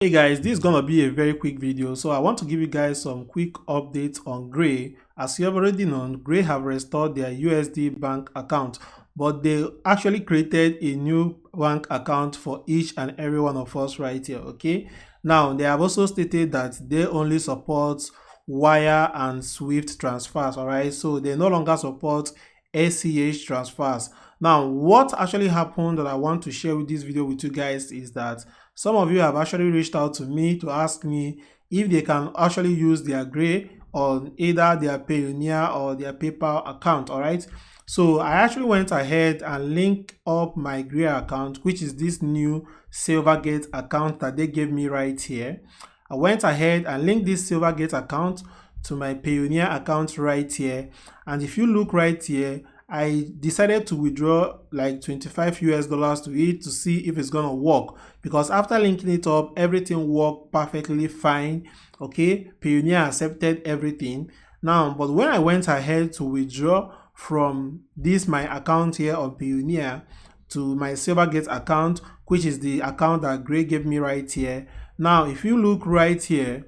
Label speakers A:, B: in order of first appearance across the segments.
A: Hey guys, this is gonna be a very quick video, so I want to give you guys some quick updates on Gray. As you have already known, Gray have restored their USD bank account, but they actually created a new bank account for each and every one of us right here. Okay, now they have also stated that they only support wire and Swift transfers. All right, so they no longer support ACH transfers. Now, what actually happened that I want to share with this video with you guys is that some of you have actually reached out to me to ask me if they can actually use their Gray on either their Payoneer or their PayPal account. All right, so I actually went ahead and linked up my Gray account, which is this new Silvergate account that they gave me right here. I went ahead and linked this Silvergate account to my Payoneer account right here, and if you look right here, I decided to withdraw like 25 US dollars to it to see if it's gonna work, because after linking it up, everything worked perfectly fine. Okay, Payoneer accepted everything now, but when I went ahead to withdraw from this my account here on Payoneer to my Silvergate account, which is the account that Gray gave me right here, now if you look right here,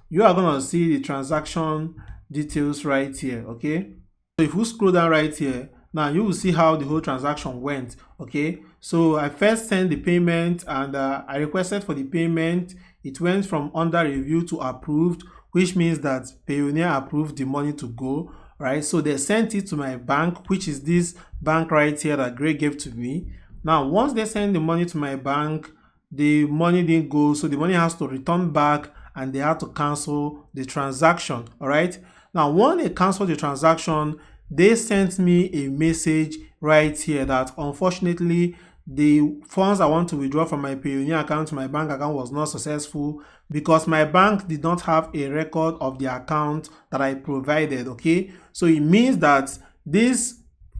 A: you are gonna see the transaction details right here. Okay, so if you scroll down right here, now you will see how the whole transaction went. Okay, so I first sent the payment, and I requested for the payment. It went from under review to approved, which means that Payoneer approved the money to go, right? So they sent it to my bank, which is this bank right here that Gray gave to me. Now once they send the money to my bank, the money didn't go, so the money has to return back and they have to cancel the transaction. All right, now when they cancel the transaction, they sent me a message right here that unfortunately the funds I want to withdraw from my Payoneer account to my bank account was not successful because my bank did not have a record of the account that I provided. Okay, so it means that this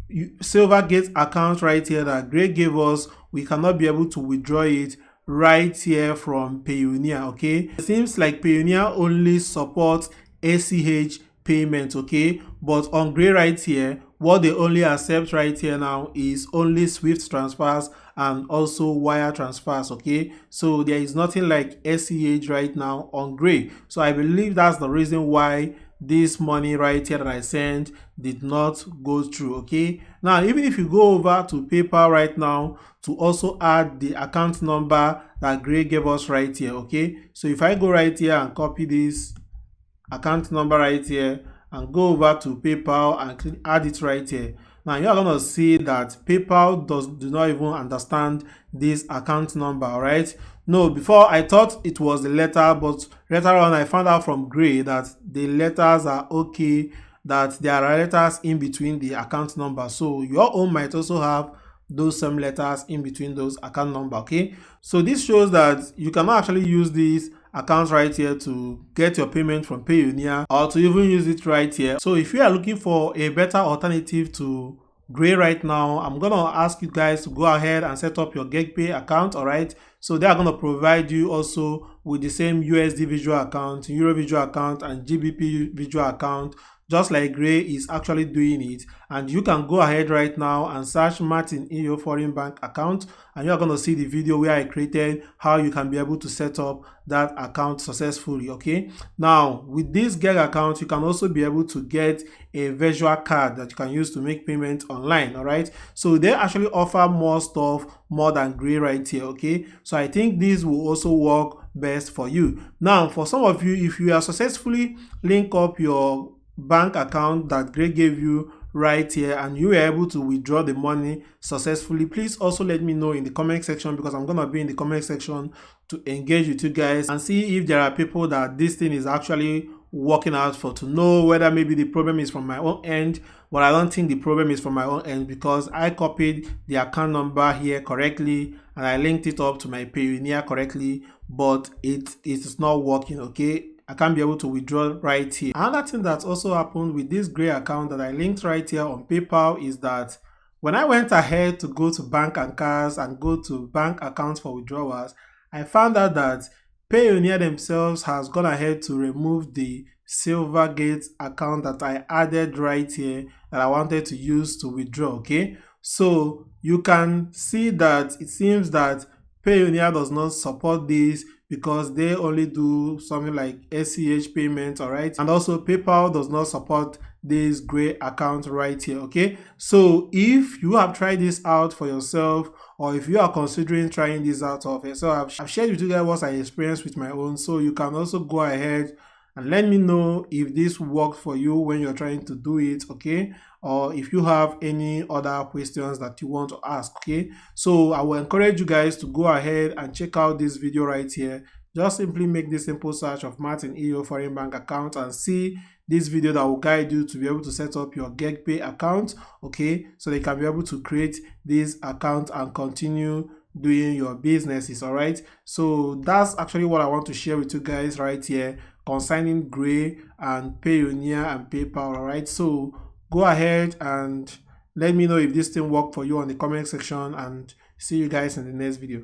A: Silvergate account right here that Gray gave us, we cannot be able to withdraw it right here from Payoneer. Okay, it seems like Payoneer only supports ACH payment. Okay, but on Gray right here, what they only accept right here now is only Swift transfers and also wire transfers. Okay, so there is nothing like ACH right now on Gray. So I believe that's the reason why this money right here that I sent did not go through. Okay, now even if you go over to PayPal right now to also add the account number that Gray gave us right here. Okay, so if I go right here and copy this account number right here and go over to PayPal and add it right here, now you are going to see that PayPal do not even understand this account number. All right, no, before I thought it was the letter, but later on I found out from Gray that the letters are okay, that there are letters in between the account number, so your own might also have those same letters in between those account number. Okay, so this shows that you cannot actually use this account right here to get your payment from Payoneer, or to even use it right here. So if you are looking for a better alternative to Gray right now, I'm gonna ask you guys to go ahead and set up your Geegpay account. All right, so they are gonna provide you also with the same USD visual account, Euro visual account, and GBP visual account, just like Gray is actually doing it. And you can go ahead right now and search Martin in your foreign bank account, and you're going to see the video where I created how you can be able to set up that account successfully. Okay, now with this Geg account, you can also be able to get a visual card that you can use to make payment online. All right, so they actually offer more stuff more than Gray right here. Okay, so I think this will also work best for you. Now for some of you, if you are successfully link up your bank account that Gray gave you right here and you were able to withdraw the money successfully, please also let me know in the comment section, because I'm gonna be in the comment section to engage with you guys and see if there are people that this thing is actually working out for, to know whether maybe the problem is from my own end. But I don't think the problem is from my own end, because I copied the account number here correctly and I linked it up to my Payoneer correctly, but it is not working. Okay, I can't be able to withdraw right here. Another thing that also happened with this Gray account that I linked right here on PayPal is that when I went ahead to go to bank and cards and go to bank accounts for withdrawals, I found out that Payoneer themselves has gone ahead to remove the Silvergate account that I added right here that I wanted to use to withdraw. Okay, so you can see that it seems that Payoneer does not support this, because they only do something like SCH payments, all right? And also PayPal does not support this Gray account right here, okay? So if you have tried this out for yourself, or if you are considering trying this out of it, so I've shared with you guys what I experienced with my own, so you can also go ahead and let me know if this worked for you when you're trying to do it, okay? Or if you have any other questions that you want to ask, okay? So I will encourage you guys to go ahead and check out this video right here. Just simply make this simple search of Martin EO foreign bank account and see this video that will guide you to be able to set up your Geegpay account, okay? So they can be able to create this account and continue doing your businesses, all right? So that's actually what I want to share with you guys right here concerning Gray and Payoneer and PayPal, all right? So go ahead and let me know if this thing worked for you on the comment section, and see you guys in the next video.